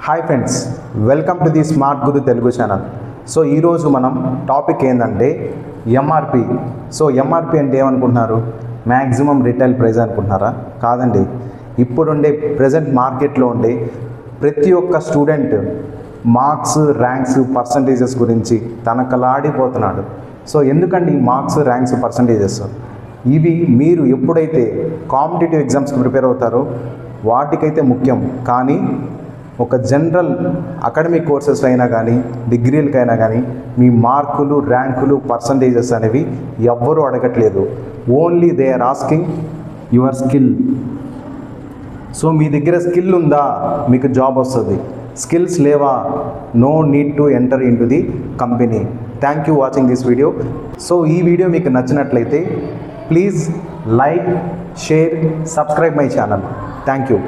Hi friends, welcome to the smart Guru Telugu channel. So ఈరోజు మనం topic ఏంటంటే MRP. So MRP అంటే ఏమనుకుంటున్నారు? మ్యాక్సిమం రిటైల్ ప్రైస్ అనుకుంటున్నారా? కాదండి. ఇప్పుడుండే ప్రజెంట్ మార్కెట్లో ఉండే ప్రతి ఒక్క స్టూడెంట్ మార్క్స్, ర్యాంక్స్, పర్సంటేజెస్ గురించి తనకలాడిపోతున్నాడు. సో ఎందుకండి ఈ మార్క్స్, ర్యాంక్స్, పర్సంటేజెస్? ఇవి మీరు ఎప్పుడైతే కాంపిటేటివ్ ఎగ్జామ్స్కి ప్రిపేర్ అవుతారో వాటికైతే ముఖ్యం. కానీ ఒక జనరల్ అకాడమిక్ కోర్సెస్ అయినా కానీ, డిగ్రీలకైనా కానీ మీ మార్కులు, ర్యాంకులు, పర్సంటేజెస్ అనేవి ఎవ్వరూ అడగట్లేదు. Only they are asking your skill. So మీ దగ్గర స్కిల్ ఉందా, మీకు జాబ్ వస్తుంది. స్కిల్స్ లేవా, no need to enter in to the company. Thank you watching this video. So ఈ వీడియో మీకు నచ్చినట్లయితే please like, share, subscribe my channel. Thank you.